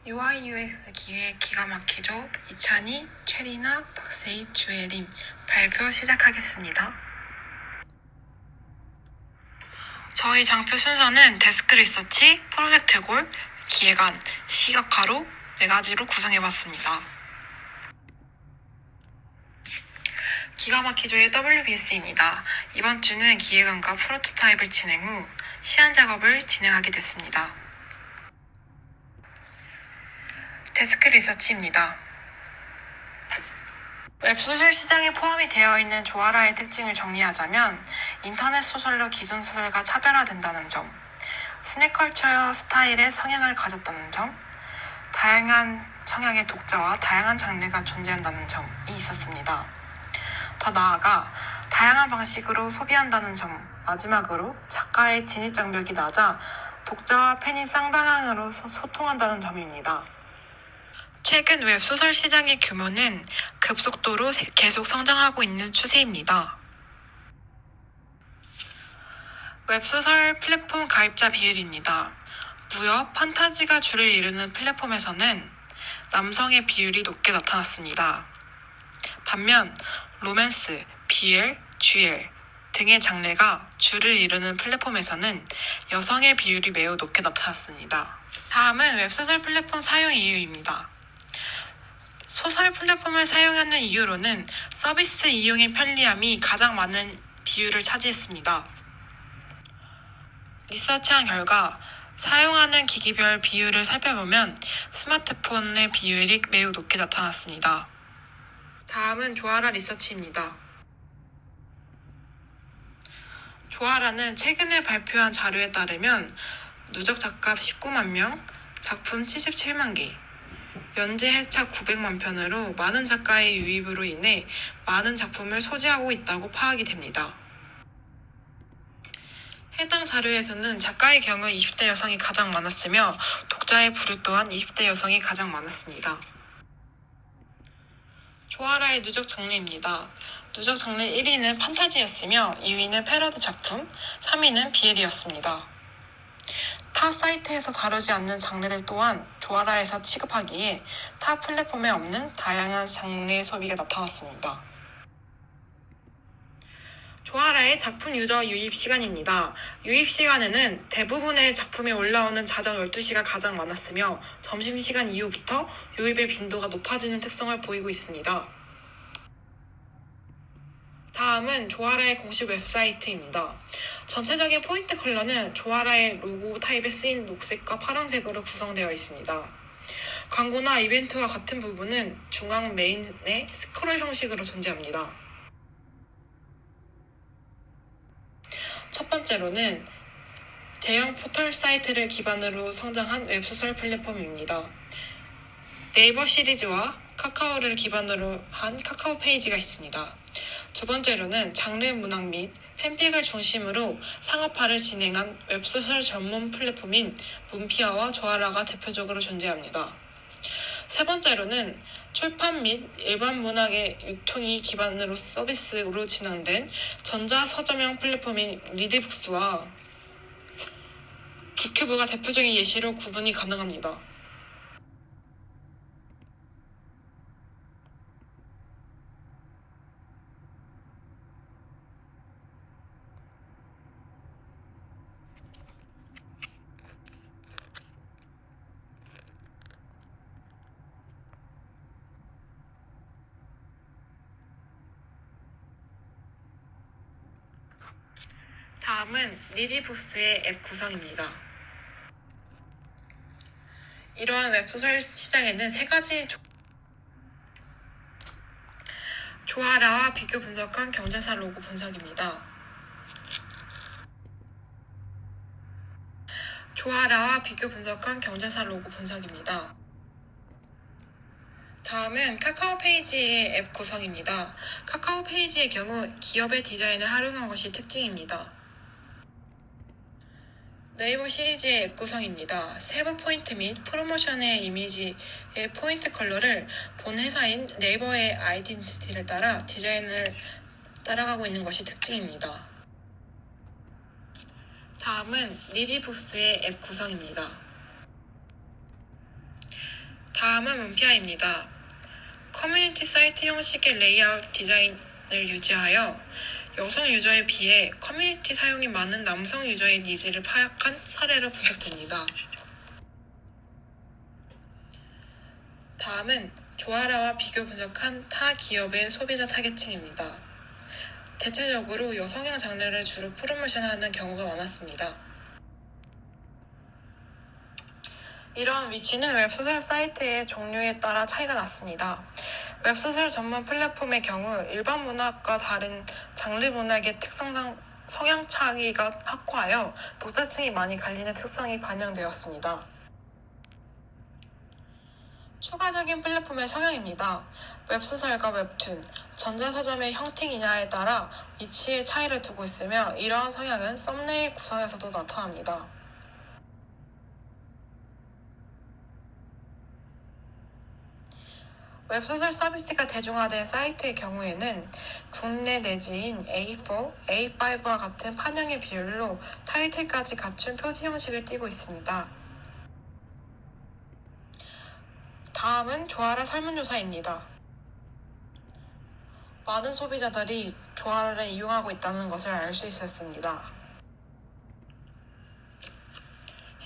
UI UX 기획 기가 막히죠? 이찬희, 체리나, 박세희, 주혜림 발표 시작하겠습니다. 저희 장표 순서는 데스크 리서치, 프로젝트 골, 기획안, 시각화로 4가지로 구성해봤습니다. 기가 막히죠의 WBS입니다. 이번 주는 기획안과 프로토타입을 진행 후 시안 작업을 진행하게 됐습니다. 데스크 리서치입니다. 웹소설 시장에 포함이 되어 있는 조아라의 특징을 정리하자면 인터넷 소설로 기존 소설과 차별화된다는 점, 스낵컬처 스타일의 성향을 가졌다는 점, 다양한 성향의 독자와 다양한 장르가 존재한다는 점이 있었습니다. 더 나아가 다양한 방식으로 소비한다는 점, 마지막으로 작가의 진입장벽이 낮아 독자와 팬이 쌍방향으로 소통한다는 점입니다. 최근 웹소설 시장의 규모는 급속도로 계속 성장하고 있는 추세입니다. 웹소설 플랫폼 가입자 비율입니다. 무협, 판타지가 주를 이루는 플랫폼에서는 남성의 비율이 높게 나타났습니다. 반면 로맨스, BL, GL 등의 장르가 주를 이루는 플랫폼에서는 여성의 비율이 매우 높게 나타났습니다. 다음은 웹소설 플랫폼 사용 이유입니다. 소설 플랫폼을 사용하는 이유로는 서비스 이용의 편리함이 가장 많은 비율을 차지했습니다. 리서치한 결과 사용하는 기기별 비율을 살펴보면 스마트폰의 비율이 매우 높게 나타났습니다. 다음은 조아라 리서치입니다. 조아라는 최근에 발표한 자료에 따르면 누적 작가 19만 명, 작품 77만 개, 연재 회차 900만 편으로 많은 작가의 유입으로 인해 많은 작품을 소지하고 있다고 파악이 됩니다. 해당 자료에서는 작가의 경우 20대 여성이 가장 많았으며 독자의 부류 또한 20대 여성이 가장 많았습니다. 조아라의 누적 장르입니다. 누적 장르 1위는 판타지였으며 2위는 패러디 작품, 3위는 BL이었습니다. 타 사이트에서 다루지 않는 장르들 또한 조아라에서 취급하기에 타 플랫폼에 없는 다양한 장르의 소비가 나타났습니다. 조아라의 작품 유저 유입 시간입니다. 유입 시간에는 대부분의 작품에 올라오는 자정 12시가 가장 많았으며 점심시간 이후부터 유입의 빈도가 높아지는 특성을 보이고 있습니다. 다음은 조아라의 공식 웹사이트입니다. 전체적인 포인트 컬러는 조아라의 로고 타입에 쓰인 녹색과 파란색으로 구성되어 있습니다. 광고나 이벤트와 같은 부분은 중앙 메인에 스크롤 형식으로 존재합니다. 첫 번째로는 대형 포털 사이트를 기반으로 성장한 웹소설 플랫폼입니다. 네이버 시리즈와 카카오를 기반으로 한 카카오 페이지가 있습니다. 두 번째로는 장르 문학 및 팬픽을 중심으로 상업화를 진행한 웹소설 전문 플랫폼인 문피아와 조아라가 대표적으로 존재합니다. 세 번째로는 출판 및 일반 문학의 유통이 기반으로 서비스로 진행된 전자서점형 플랫폼인 리디북스와 북큐브가 대표적인 예시로 구분이 가능합니다. 다음은 리디북스의 앱 구성입니다. 이러한 웹소설 시장에는 3가지 조아라와 비교 분석한 경쟁사 로고 분석입니다. 조아라와 비교 분석한 경쟁사 로고 분석입니다. 다음은 카카오 페이지의 앱 구성입니다. 카카오 페이지의 경우 기업의 디자인을 활용한 것이 특징입니다. 네이버 시리즈의 앱 구성입니다. 세부 포인트 및 프로모션의 이미지의 포인트 컬러를 본 회사인 네이버의 아이덴티티를 따라 디자인을 따라가고 있는 것이 특징입니다. 다음은 리디북스의 앱 구성입니다. 다음은 문피아입니다. 커뮤니티 사이트 형식의 레이아웃 디자인을 유지하여 여성 유저에 비해 커뮤니티 사용이 많은 남성 유저의 니즈를 파악한 사례로 분석됩니다. 다음은 조아라와 비교 분석한 타 기업의 소비자 타겟층입니다. 대체적으로 여성향 장르를 주로 프로모션하는 경우가 많았습니다. 이러한 위치는 웹소설 사이트의 종류에 따라 차이가 났습니다. 웹소설 전문 플랫폼의 경우 일반 문학과 다른 장르 문학의 특성상 성향 차이가 확고하여 독자층이 많이 갈리는 특성이 반영되었습니다. 추가적인 플랫폼의 성향입니다. 웹소설과 웹툰, 전자서점의 형태이냐에 따라 위치의 차이를 두고 있으며 이러한 성향은 썸네일 구성에서도 나타납니다. 웹소설 서비스가 대중화된 사이트의 경우에는 국내 내지인 A4, A5와 같은 판형의 비율로 타이틀까지 갖춘 표지 형식을 띠고 있습니다. 다음은 조아라 설문조사입니다. 많은 소비자들이 조아라를 이용하고 있다는 것을 알 수 있었습니다.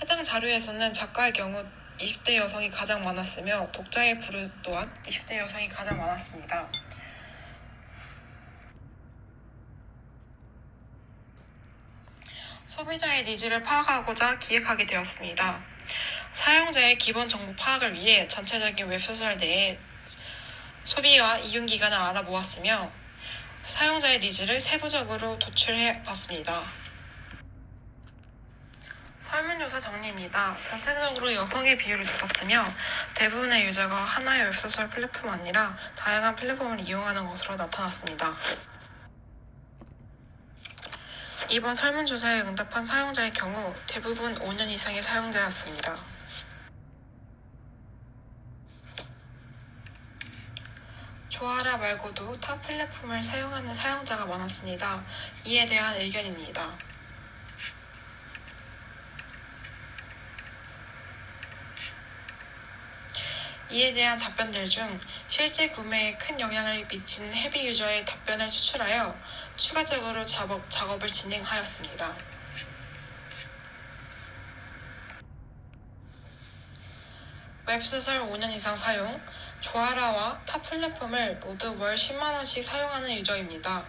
해당 자료에서는 작가의 경우 20대 여성이 가장 많았으며 독자의 부류 또한 20대 여성이 가장 많았습니다. 소비자의 니즈를 파악하고자 기획하게 되었습니다. 사용자의 기본 정보 파악을 위해 전체적인 웹소설 내의 소비와 이용 기간을 알아보았으며 사용자의 니즈를 세부적으로 도출해 봤습니다. 설문조사 정리입니다. 전체적으로 여성의 비율을 높였으며 대부분의 유저가 하나의 웹소설 플랫폼 아니라 다양한 플랫폼을 이용하는 것으로 나타났습니다. 이번 설문조사에 응답한 사용자의 경우 대부분 5년 이상의 사용자였습니다. 조아라 말고도 타 플랫폼을 사용하는 사용자가 많았습니다. 이에 대한 의견입니다. 이에 대한 답변들 중 실제 구매에 큰 영향을 미치는 헤비 유저의 답변을 추출하여 추가적으로 작업을 진행하였습니다. 웹소설 5년 이상 사용, 조아라와 타 플랫폼을 모두 월 10만원씩 사용하는 유저입니다.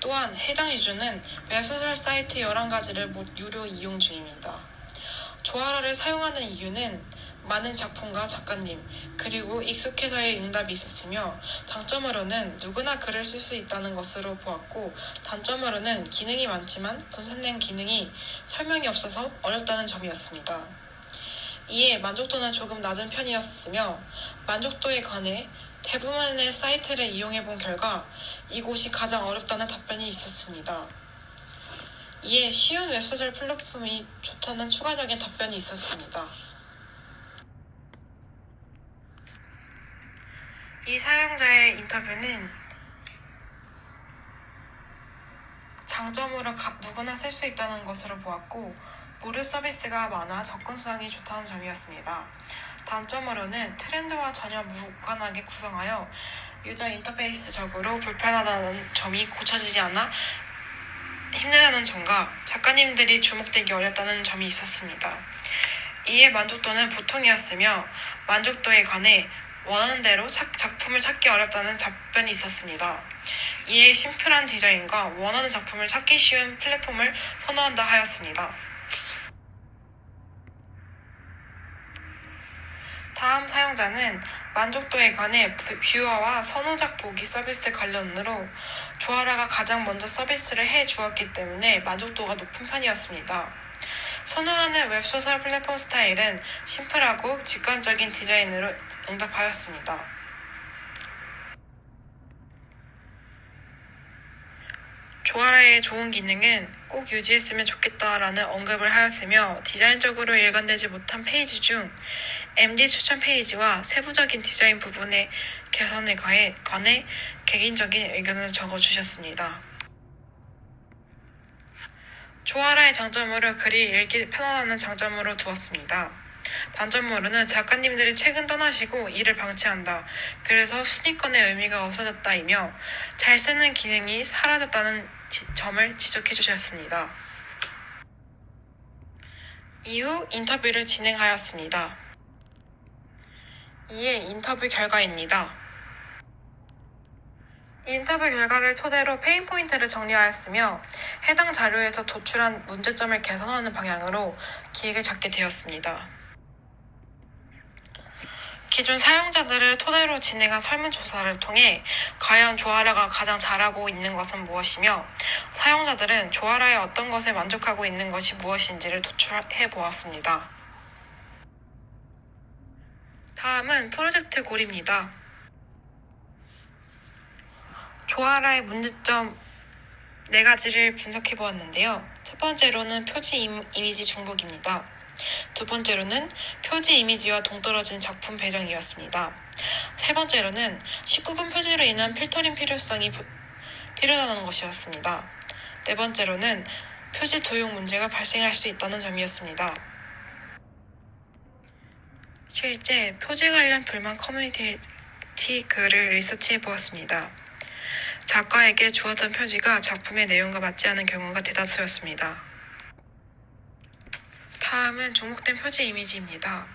또한 해당 유저는 웹소설 사이트 11가지를 유료 이용 중입니다. 조아라를 사용하는 이유는 많은 작품가 작가님, 그리고 익숙해서의 응답이 있었으며 장점으로는 누구나 글을 쓸 수 있다는 것으로 보았고 단점으로는 기능이 많지만 분산된 기능이 설명이 없어서 어렵다는 점이었습니다. 이에 만족도는 조금 낮은 편이었으며 만족도에 관해 대부분의 사이트를 이용해본 결과 이곳이 가장 어렵다는 답변이 있었습니다. 이에 쉬운 웹소설 플랫폼이 좋다는 추가적인 답변이 있었습니다. 이 사용자의 인터뷰는 장점으로 누구나 쓸 수 있다는 것으로 보았고 무료 서비스가 많아 접근성이 좋다는 점이었습니다. 단점으로는 트렌드와 전혀 무관하게 구성하여 유저 인터페이스적으로 불편하다는 점이 고쳐지지 않아 힘들다는 점과 작가님들이 주목되기 어렵다는 점이 있었습니다. 이에 만족도는 보통이었으며 만족도에 관해 원하는 대로 작품을 찾기 어렵다는 답변이 있었습니다. 이에 심플한 디자인과 원하는 작품을 찾기 쉬운 플랫폼을 선호한다 하였습니다. 다음 사용자는 만족도에 관해 뷰어와 선호작 보기 서비스 관련으로 조아라가 가장 먼저 서비스를 해 주었기 때문에 만족도가 높은 편이었습니다. 선호하는 웹소설 플랫폼 스타일은 심플하고 직관적인 디자인으로 응답하였습니다. 조아라의 좋은 기능은 꼭 유지했으면 좋겠다라는 언급을 하였으며 디자인적으로 일관되지 못한 페이지 중 MD 추천 페이지와 세부적인 디자인 부분의 개선에 관해 개인적인 의견을 적어주셨습니다. 조아라의 장점으로 글이 읽기 편안하는 장점으로 두었습니다. 단점으로는 작가님들이 책은 떠나시고 이를 방치한다. 그래서 순위권의 의미가 없어졌다이며 잘 쓰는 기능이 사라졌다는 점을 지적해 주셨습니다. 이후 인터뷰를 진행하였습니다. 이에 인터뷰 결과입니다. 인터뷰 결과를 토대로 페인 포인트를 정리하였으며 해당 자료에서 도출한 문제점을 개선하는 방향으로 기획을 잡게 되었습니다. 기존 사용자들을 토대로 진행한 설문조사를 통해 과연 조아라가 가장 잘하고 있는 것은 무엇이며 사용자들은 조아라의 어떤 것에 만족하고 있는 것이 무엇인지를 도출해 보았습니다. 다음은 프로젝트 골입니다. 조아라의 문제점 4가지를 분석해 보았는데요. 첫 번째로는 표지 이미지 중복입니다. 두 번째로는 표지 이미지와 동떨어진 작품 배정이었습니다. 세 번째로는 19금 표지로 인한 필터링 필요성이 필요하다는 것이었습니다. 네 번째로는 표지 도용 문제가 발생할 수 있다는 점이었습니다. 실제 표지 관련 불만 커뮤니티 글을 리서치해 보았습니다. 작가에게 주었던 표지가 작품의 내용과 맞지 않은 경우가 대다수였습니다. 다음은 중복된 표지 이미지입니다.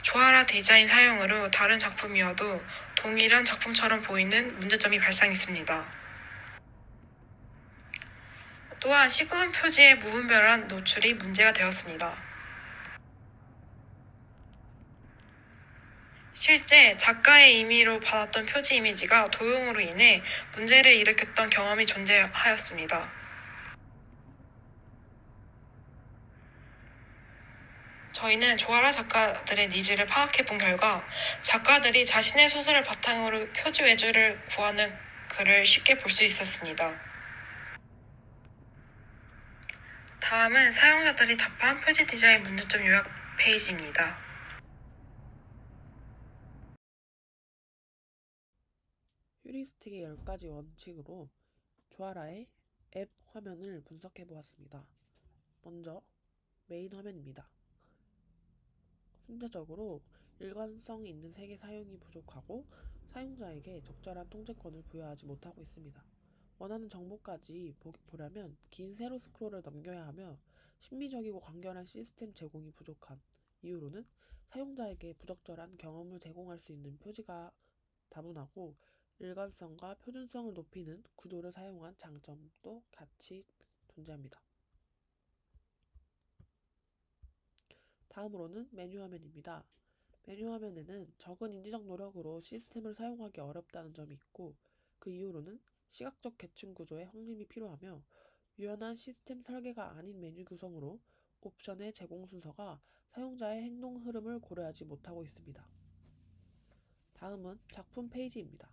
조아라 디자인 사용으로 다른 작품이어도 동일한 작품처럼 보이는 문제점이 발생했습니다. 또한 19금 표지의 무분별한 노출이 문제가 되었습니다. 실제 작가의 임의로 받았던 표지 이미지가 도용으로 인해 문제를 일으켰던 경험이 존재하였습니다. 저희는 조아라 작가들의 니즈를 파악해 본 결과 작가들이 자신의 소설을 바탕으로 표지 외주를 구하는 글을 쉽게 볼 수 있었습니다. 다음은 사용자들이 답한 표지 디자인 문제점 요약 페이지입니다. 휴리스틱의 10가지 원칙으로 조아라의 앱 화면을 분석해 보았습니다. 먼저 메인 화면입니다. 순차적으로 일관성 있는 색의 사용이 부족하고 사용자에게 적절한 통제권을 부여하지 못하고 있습니다. 원하는 정보까지 보려면 긴 세로 스크롤을 넘겨야 하며 신비적이고 간결한 시스템 제공이 부족한 이유로는 사용자에게 부적절한 경험을 제공할 수 있는 표지가 다분하고 일관성과 표준성을 높이는 구조를 사용한 장점도 같이 존재합니다. 다음으로는 메뉴 화면입니다. 메뉴 화면에는 적은 인지적 노력으로 시스템을 사용하기 어렵다는 점이 있고 그 이유로는 시각적 계층 구조의 확립이 필요하며 유연한 시스템 설계가 아닌 메뉴 구성으로 옵션의 제공 순서가 사용자의 행동 흐름을 고려하지 못하고 있습니다. 다음은 작품 페이지입니다.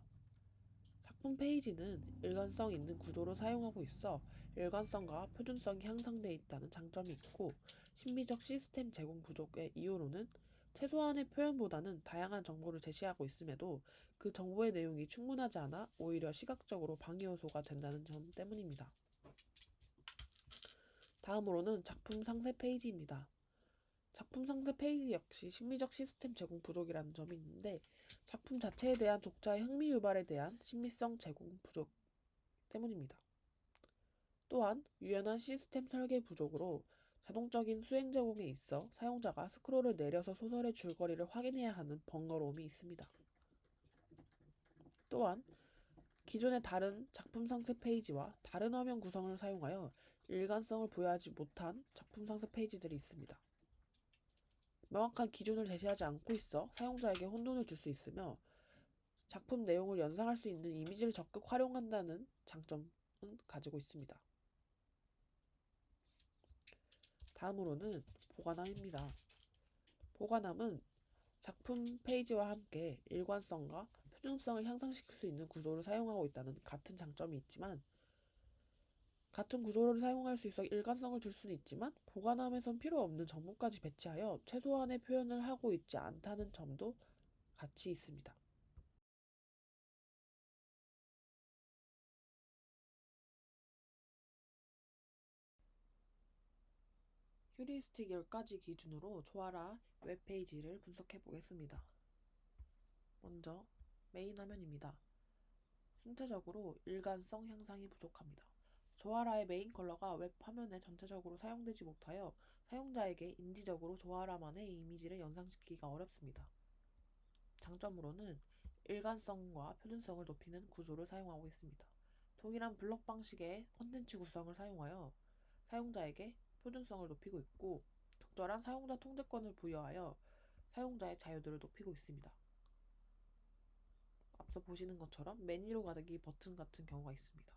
작품 페이지는 일관성 있는 구조로 사용하고 있어 일관성과 표준성이 향상되어 있다는 장점이 있고 신비적 시스템 제공 부족의 이유로는 최소한의 표현보다는 다양한 정보를 제시하고 있음에도 그 정보의 내용이 충분하지 않아 오히려 시각적으로 방해 요소가 된다는 점 때문입니다. 다음으로는 작품 상세 페이지입니다. 작품 상세 페이지 역시 심미적 시스템 제공 부족이라는 점이 있는데 작품 자체에 대한 독자의 흥미 유발에 대한 심미성 제공 부족 때문입니다. 또한 유연한 시스템 설계 부족으로 자동적인 수행 제공에 있어 사용자가 스크롤을 내려서 소설의 줄거리를 확인해야 하는 번거로움이 있습니다. 또한 기존의 다른 작품 상세 페이지와 다른 화면 구성을 사용하여 일관성을 부여하지 못한 작품 상세 페이지들이 있습니다. 명확한 기준을 제시하지 않고 있어 사용자에게 혼돈을 줄 수 있으며 작품 내용을 연상할 수 있는 이미지를 적극 활용한다는 장점은 가지고 있습니다. 다음으로는 보관함입니다. 보관함은 작품 페이지와 함께 일관성과 표준성을 향상시킬 수 있는 구조를 사용하고 있다는 같은 장점이 있지만 같은 구조를 사용할 수 있어 일관성을 줄 수는 있지만 보관함에선 필요 없는 정보까지 배치하여 최소한의 표현을 하고 있지 않다는 점도 같이 있습니다. 휴리스틱 10가지 기준으로 조아라 웹페이지를 분석해 보겠습니다. 먼저 메인 화면입니다. 순차적으로 일관성 향상이 부족합니다. 조아라의 메인 컬러가 웹 화면에 전체적으로 사용되지 못하여 사용자에게 인지적으로 조아라만의 이미지를 연상시키기가 어렵습니다. 장점으로는 일관성과 표준성을 높이는 구조를 사용하고 있습니다. 동일한 블록 방식의 콘텐츠 구성을 사용하여 사용자에게 표준성을 높이고 있고 적절한 사용자 통제권을 부여하여 사용자의 자유도를 높이고 있습니다. 앞서 보시는 것처럼 메뉴로 가기 버튼 같은 경우가 있습니다.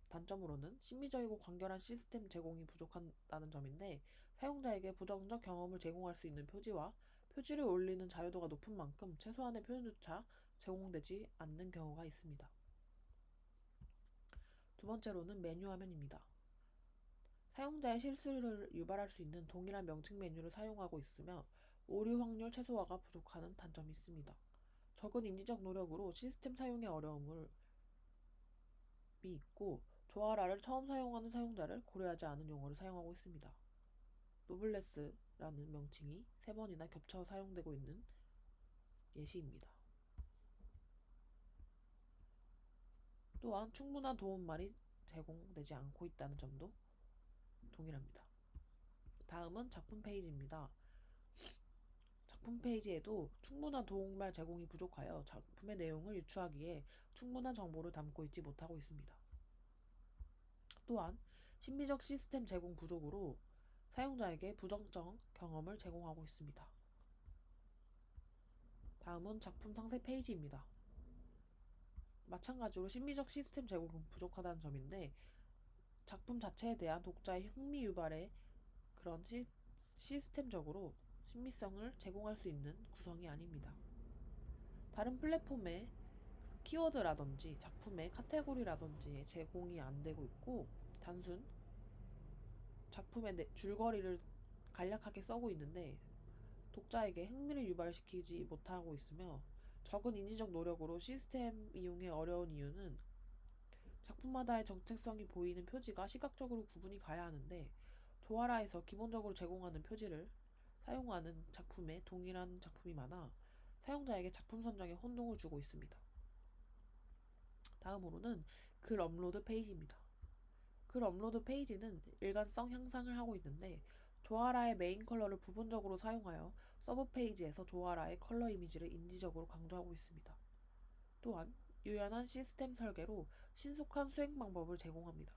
단점으로는 신비적이고 간결한 시스템 제공이 부족하다는 점인데 사용자에게 부정적 경험을 제공할 수 있는 표지와 표지를 올리는 자유도가 높은 만큼 최소한의 표현조차 제공되지 않는 경우가 있습니다. 두 번째로는 메뉴 화면입니다. 사용자의 실수를 유발할 수 있는 동일한 명칭 메뉴를 사용하고 있으며 오류 확률 최소화가 부족하는 단점이 있습니다. 적은 인지적 노력으로 시스템 사용의 어려움이 있고 조아라를 처음 사용하는 사용자를 고려하지 않은 용어를 사용하고 있습니다. 노블레스라는 명칭이 3번이나 겹쳐 사용되고 있는 예시입니다. 또한 충분한 도움말이 제공되지 않고 있다는 점도 동일합니다. 다음은 작품 페이지입니다. 작품 페이지에도 충분한 도움말 제공이 부족하여 작품의 내용을 유추하기에 충분한 정보를 담고 있지 못하고 있습니다. 또한 신비적 시스템 제공 부족으로 사용자에게 부정적 경험을 제공하고 있습니다. 다음은 작품 상세 페이지입니다. 마찬가지로 신비적 시스템 제공은 부족하다는 점인데 작품 자체에 대한 독자의 흥미 유발에 그런 시스템적으로 신비성을 제공할 수 있는 구성이 아닙니다. 다른 플랫폼의 키워드라든지 작품의 카테고리라든지 제공이 안 되고 있고 단순 작품의 줄거리를 간략하게 써고 있는데 독자에게 흥미를 유발시키지 못하고 있으며 적은 인지적 노력으로 시스템 이용에 어려운 이유는 작품마다의 정체성이 보이는 표지가 시각적으로 구분이 가야 하는데 조아라에서 기본적으로 제공하는 표지를 사용하는 작품에 동일한 작품이 많아 사용자에게 작품 선정에 혼동을 주고 있습니다. 다음으로는 글 업로드 페이지입니다. 글 업로드 페이지는 일관성 향상을 하고 있는데 조아라의 메인 컬러를 부분적으로 사용하여 서브 페이지에서 조아라의 컬러 이미지를 인지적으로 강조하고 있습니다. 또한 유연한 시스템 설계로 신속한 수행 방법을 제공합니다.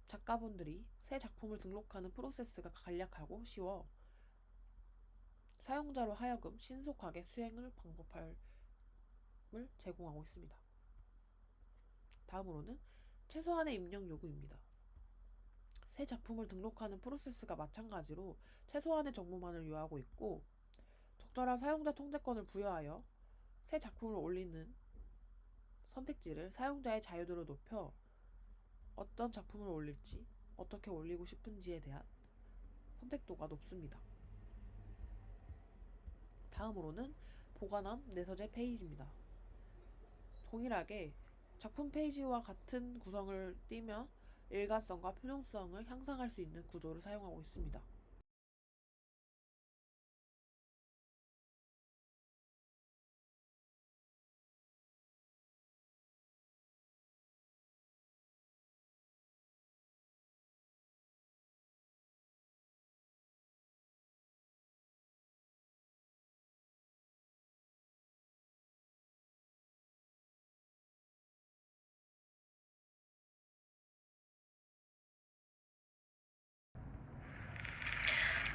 작가분들이 새 작품을 등록하는 프로세스가 간략하고 쉬워 사용자로 하여금 신속하게 수행을 방법을 제공하고 있습니다. 다음으로는 최소한의 입력 요구입니다. 새 작품을 등록하는 프로세스가 마찬가지로 최소한의 정보만을 요하고 있고 적절한 사용자 통제권을 부여하여 새 작품을 올리는 선택지를 사용자의 자유도를 높여 어떤 작품을 올릴지 어떻게 올리고 싶은지에 대한 선택도가 높습니다. 다음으로는 보관함 내서재 페이지입니다. 동일하게 작품 페이지와 같은 구성을 띠며 일관성과 표준성을 향상할 수 있는 구조를 사용하고 있습니다.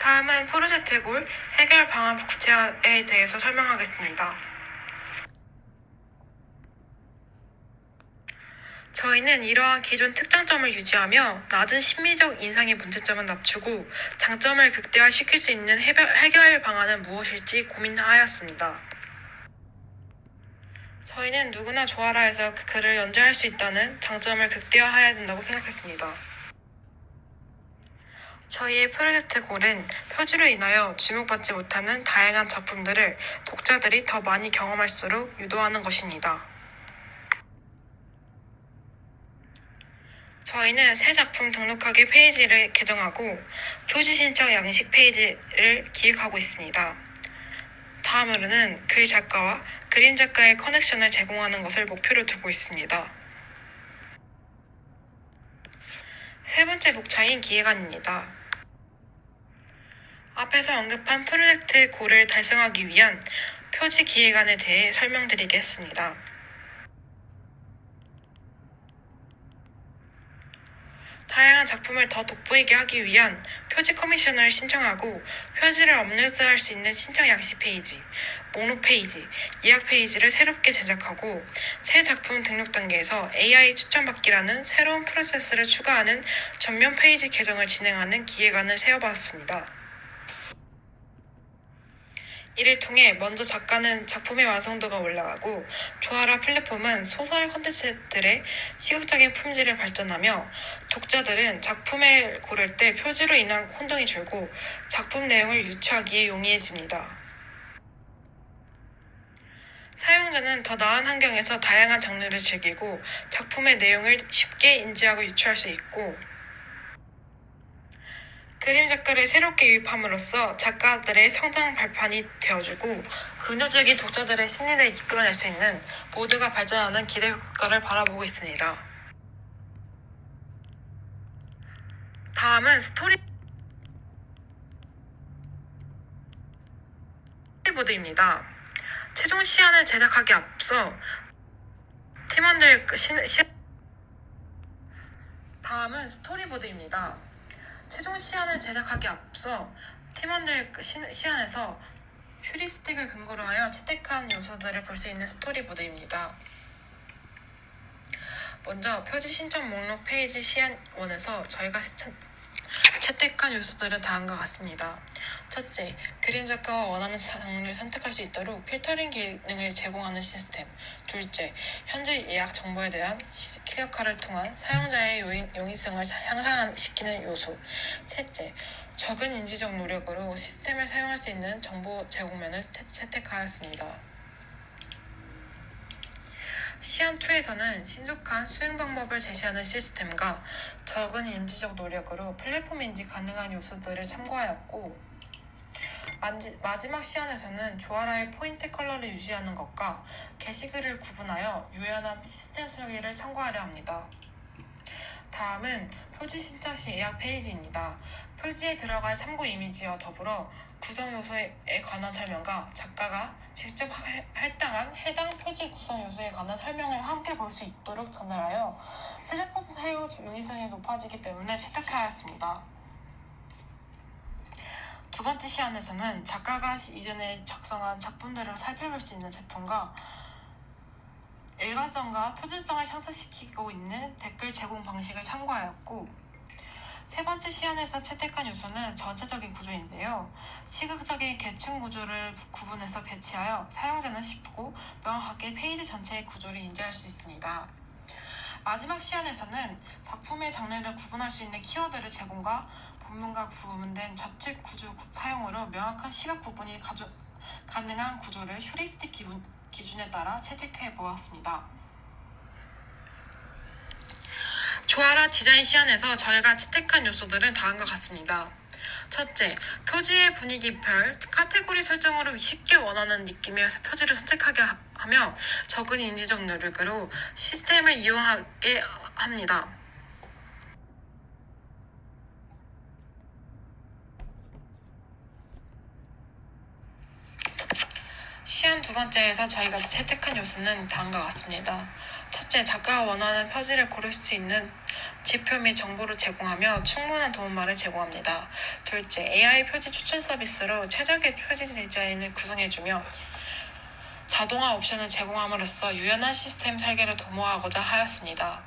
다음은 프로젝트 골 해결 방안 구체화에 대해서 설명하겠습니다. 저희는 이러한 기존 특장점을 유지하며 낮은 심미적 인상의 문제점은 낮추고 장점을 극대화시킬 수 있는 해결 방안은 무엇일지 고민하였습니다. 저희는 누구나 조아라에서 글을 연재할 수 있다는 장점을 극대화해야 된다고 생각했습니다. 저희의 프로젝트 골은 표지로 인하여 주목받지 못하는 다양한 작품들을 독자들이 더 많이 경험할수록 유도하는 것입니다. 저희는 새 작품 등록하기 페이지를 개정하고 표지 신청 양식 페이지를 기획하고 있습니다. 다음으로는 글 작가와 그림 작가의 커넥션을 제공하는 것을 목표로 두고 있습니다. 세 번째 목차인 기획안입니다. 앞에서 언급한 프로젝트 골을 달성하기 위한 표지 기획안에 대해 설명드리겠습니다. 다양한 작품을 더 돋보이게 하기 위한 표지 커미션을 신청하고 표지를 업로드할 수 있는 신청 양식 페이지, 목록 페이지, 예약 페이지를 새롭게 제작하고 새 작품 등록 단계에서 AI 추천받기라는 새로운 프로세스를 추가하는 전면 페이지 개정을 진행하는 기획안을 세워봤습니다. 이를 통해 먼저 작가는 작품의 완성도가 올라가고 조아라 플랫폼은 소설 콘텐츠들의 시각적인 품질을 발전하며 독자들은 작품을 고를 때 표지로 인한 혼동이 줄고 작품 내용을 유추하기에 용이해집니다. 사용자는 더 나은 환경에서 다양한 장르를 즐기고 작품의 내용을 쉽게 인지하고 유추할 수 있고 그림 작가를 새롭게 유입함으로써 작가들의 성장 발판이 되어주고 긍정적인 독자들의 심리를 이끌어낼 수 있는 모두가 발전하는 기대 효과를 바라보고 있습니다. 다음은 스토리보드입니다. 최종 시안을 제작하기 앞서 다음은 스토리보드입니다. 최종 시안을 제작하기 앞서 팀원들 시안에서 휴리스틱을 근거로 하여 채택한 요소들을 볼 수 있는 스토리보드입니다. 먼저 표지 신청 목록 페이지 시안원에서 저희가 채택한 요소들은 다음과 같습니다. 첫째, 그림 작가가 원하는 장르를 선택할 수 있도록 필터링 기능을 제공하는 시스템. 둘째, 현재 예약 정보에 대한 시각화를 통한 사용자의 용이성을 향상시키는 요소. 셋째, 적은 인지적 노력으로 시스템을 사용할 수 있는 정보 제공면을 채택하였습니다. 시안2에서는 신속한 수행 방법을 제시하는 시스템과 적은 인지적 노력으로 플랫폼 인지 가능한 요소들을 참고하였고 마지막 시안에서는 조아라의 포인트 컬러를 유지하는 것과 게시글을 구분하여 유연한 시스템 설계를 참고하려 합니다. 다음은 표지 신청 시 예약 페이지입니다. 표지에 들어갈 참고 이미지와 더불어 구성 요소에 관한 설명과 작가가 직접 할당한 해당 표지 구성 요소에 관한 설명을 함께 볼 수 있도록 전달하여 플랫폼 사용 용이성이 높아지기 때문에 채택하였습니다. 두 번째 시안에서는 작가가 이전에 작성한 작품들을 살펴볼 수 있는 제품과 일관성과 표준성을 상승시키고 있는 댓글 제공 방식을 참고하였고 세 번째 시안에서 채택한 요소는 전체적인 구조인데요. 시각적인 계층 구조를 구분해서 배치하여 사용자는 쉽고 명확하게 페이지 전체의 구조를 인지할 수 있습니다. 마지막 시안에서는 작품의 장르를 구분할 수 있는 키워드를 제공과 본문과 구분된 좌측 구조 사용으로 명확한 시각 구분이 가능한 구조를 휴리스틱 기준에 따라 채택해 보았습니다. 조아라 디자인 시안에서 저희가 채택한 요소들은 다음과 같습니다. 첫째, 표지의 분위기별, 카테고리 설정으로 쉽게 원하는 느낌의 표지를 선택하게 하며 적은 인지적 노력으로 시스템을 이용하게 합니다. 시안 두 번째에서 저희가 채택한 요소는 다음과 같습니다. 첫째, 작가가 원하는 표지를 고를 수 있는 지표 및 정보를 제공하며 충분한 도움말을 제공합니다. 둘째, AI 표지 추천 서비스로 최적의 표지 디자인을 구성해주며 자동화 옵션을 제공함으로써 유연한 시스템 설계를 도모하고자 하였습니다.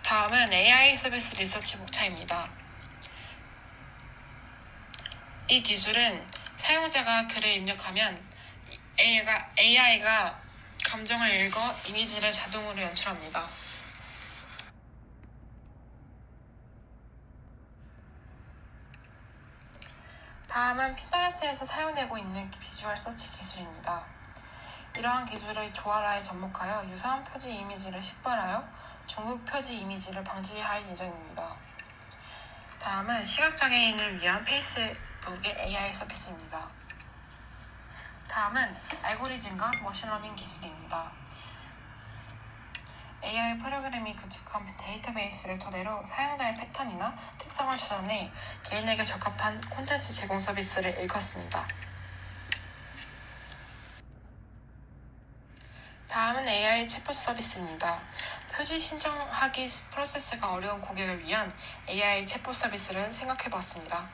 다음은 AI 서비스 리서치 목차입니다. 이 기술은 사용자가 글을 입력하면 AI가 감정을 읽어 이미지를 자동으로 연출합니다. 다음은 핀터레스트에서 사용되고 있는 비주얼 서치 기술입니다. 이러한 기술을 조아라에 접목하여 유사한 표지 이미지를 식별하여 중국 표지 이미지를 방지할 예정입니다. 다음은 시각장애인을 위한 페이스북의 AI 서비스입니다. 다음은 알고리즘과 머신러닝 기술입니다. AI 프로그램이 구축한 데이터베이스를 토대로 사용자의 패턴이나 특성을 찾아내 개인에게 적합한 콘텐츠 제공 서비스를 일컫습니다. 다음은 AI 챗봇 서비스입니다. 표지 신청하기 프로세스가 어려운 고객을 위한 AI 챗봇 서비스를 생각해봤습니다.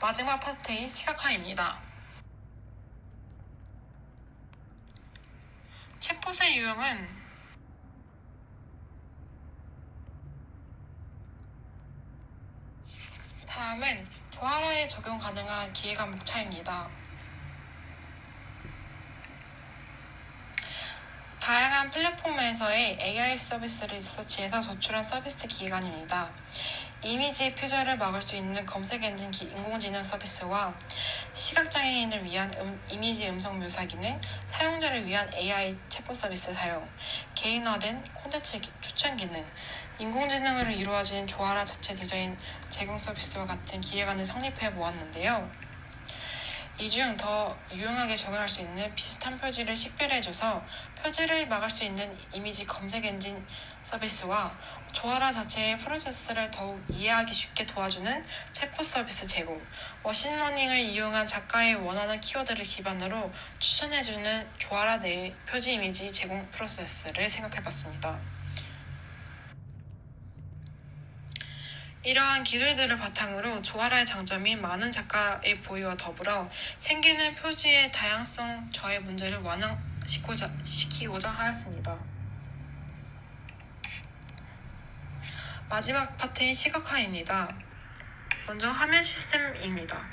마지막 파트인 시각화입니다. 챗봇의 유형은 다음은 조화라에 적용 가능한 기계 과목차입니다. 다양한 플랫폼에서의 AI 서비스를 리서치해서 도출한 서비스 기관입니다. 이미지 표절을 막을 수 있는 검색 엔진 인공지능 서비스와 시각장애인을 위한 이미지 음성 묘사 기능, 사용자를 위한 AI 챗봇 서비스 사용, 개인화된 콘텐츠 추천 기능, 인공지능으로 이루어진 조화라 자체 디자인 제공 서비스와 같은 기획안을 성립해 보았는데요. 이 중 더 유용하게 적용할 수 있는 비슷한 표지를 식별해줘서 표지를 막을 수 있는 이미지 검색 엔진 서비스와 조화라 자체의 프로세스를 더욱 이해하기 쉽게 도와주는 챗봇 서비스 제공, 머신러닝을 이용한 작가의 원하는 키워드를 기반으로 추천해주는 조화라 내 표지 이미지 제공 프로세스를 생각해봤습니다. 이러한 기술들을 바탕으로 조화라의 장점인 많은 작가의 보유와 더불어 생기는 표지의 다양성 저해 문제를 완화시키고자 하였습니다. 마지막 파트인 시각화입니다. 먼저 화면 시스템입니다.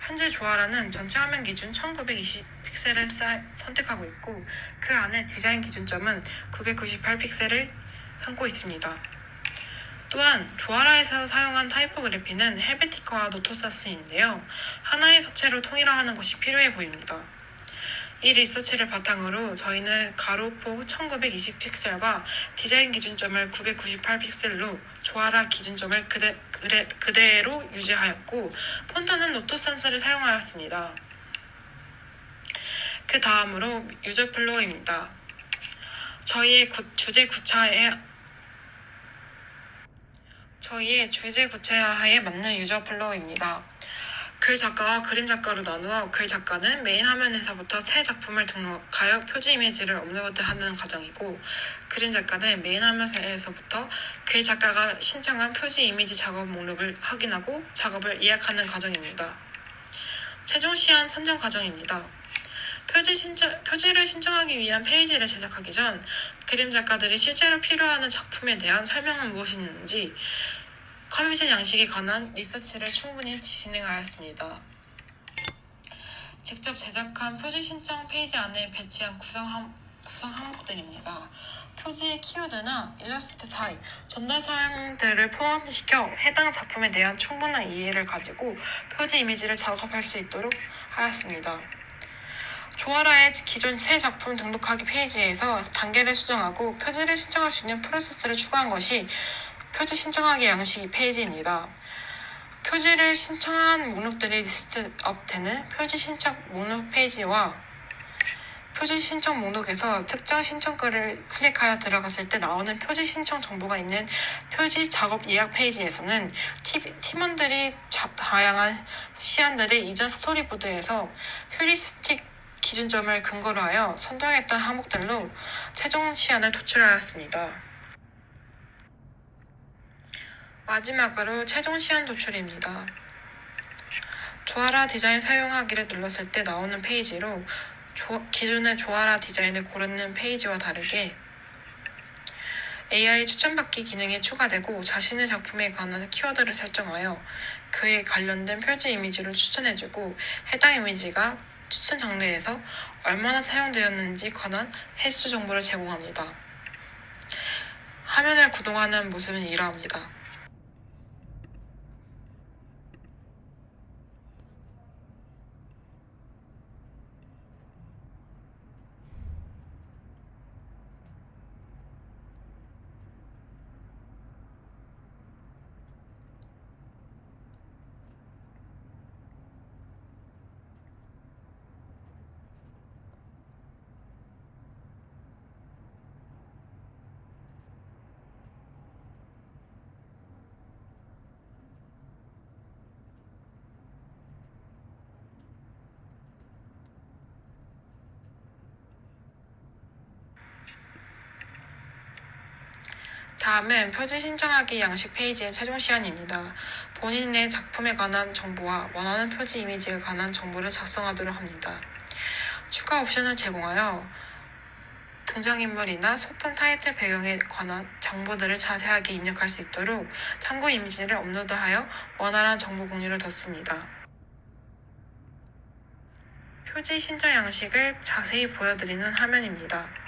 현재 조화라는 전체 화면 기준 1920픽셀을 선택하고 있고 그 안에 디자인 기준점은 998픽셀을 삼고 있습니다. 또한 조화라에서 사용한 타이포그래피는 헬베티카와 노토사스인데요. 하나의 서체로 통일화하는 것이 필요해 보입니다. 이 리서치를 바탕으로 저희는 가로폭 1920픽셀과 디자인 기준점을 998픽셀로 조화라 기준점을 그대로 유지하였고 폰트는 노토산스를 사용하였습니다. 그 다음으로 유저 플로우입니다. 저희의 주제 구체화에 맞는 유저 플로우입니다. 글 작가와 그림 작가로 나누어 글 작가는 메인 화면에서부터 새 작품을 등록하여 표지 이미지를 업로드하는 과정이고 그림 작가는 메인 화면에서부터 글 작가가 신청한 표지 이미지 작업 목록을 확인하고 작업을 예약하는 과정입니다. 최종 시안 선정 과정입니다. 표지를 신청하기 위한 페이지를 제작하기 전 그림 작가들이 실제로 필요하는 작품에 대한 설명은 무엇인지 커뮤니티 양식에 관한 리서치를 충분히 진행하였습니다. 직접 제작한 표지 신청 페이지 안에 배치한 구성 항목들입니다. 표지의 키워드나 일러스트 타입, 전달 사항들을 포함시켜 해당 작품에 대한 충분한 이해를 가지고 표지 이미지를 작업할 수 있도록 하였습니다. 조화라의 기존 새 작품 등록하기 페이지에서 단계를 수정하고 표지를 신청할 수 있는 프로세스를 추가한 것이 표지 신청하기 양식 페이지입니다. 표지를 신청한 목록들이 리스트업되는 표지 신청 목록 페이지와 표지 신청 목록에서 특정 신청글을 클릭하여 들어갔을 때 나오는 표지 신청 정보가 있는 표지 작업 예약 페이지에서는 팀원들이 다양한 시안들을 이전 스토리보드에서 휴리스틱 기준점을 근거로 하여 선정했던 항목들로 최종 시안을 도출하였습니다. 마지막으로 최종 시안 도출입니다. 조화라 디자인 사용하기를 눌렀을 때 나오는 페이지로 기존의 조화라 디자인을 고르는 페이지와 다르게 AI 추천받기 기능이 추가되고 자신의 작품에 관한 키워드를 설정하여 그에 관련된 표지 이미지를 추천해주고 해당 이미지가 추천 장르에서 얼마나 사용되었는지 관한 횟수 정보를 제공합니다. 화면을 구동하는 모습은 이러합니다. 다음은 표지 신청하기 양식 페이지의 최종 시안입니다. 본인의 작품에 관한 정보와 원하는 표지 이미지에 관한 정보를 작성하도록 합니다. 추가 옵션을 제공하여 등장인물이나 소품 타이틀 배경에 관한 정보들을 자세하게 입력할 수 있도록 참고 이미지를 업로드하여 원활한 정보 공유를 뒀습니다. 표지 신청 양식을 자세히 보여드리는 화면입니다.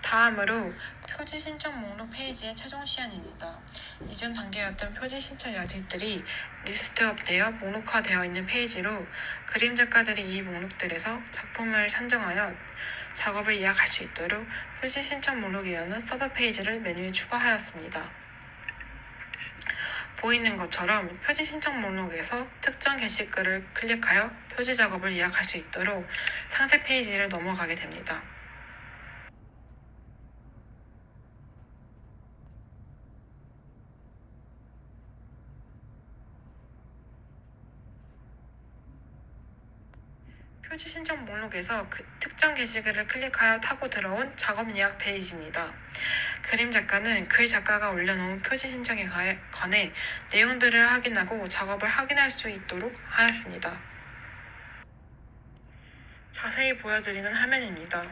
다음으로 표지 신청 목록 페이지의 최종 시안입니다. 이전 단계였던 표지 신청 양식들이 리스트업되어 목록화되어 있는 페이지로 그림 작가들이 이 목록들에서 작품을 선정하여 작업을 예약할 수 있도록 표지 신청 목록이라는 서브 페이지를 메뉴에 추가하였습니다. 보이는 것처럼 표지 신청 목록에서 특정 게시글을 클릭하여 표지 작업을 예약할 수 있도록 상세 페이지를 넘어가게 됩니다. 표지 신청 목록에서 그 특정 게시글을 클릭하여 타고 들어온 작업 예약 페이지입니다. 그림 작가는 글 작가가 올려놓은 표지 신청에 관해 내용들을 확인하고 작업을 확인할 수 있도록 하였습니다. 자세히 보여드리는 화면입니다.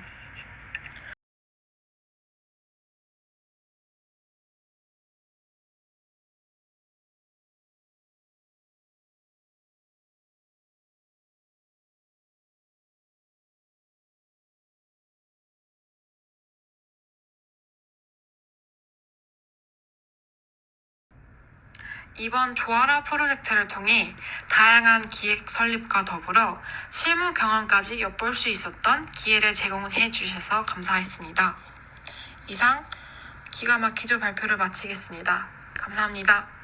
이번 조아라 프로젝트를 통해 다양한 기획 설립과 더불어 실무 경험까지 엿볼 수 있었던 기회를 제공해 주셔서 감사했습니다. 이상 기가 막히죠 발표를 마치겠습니다. 감사합니다.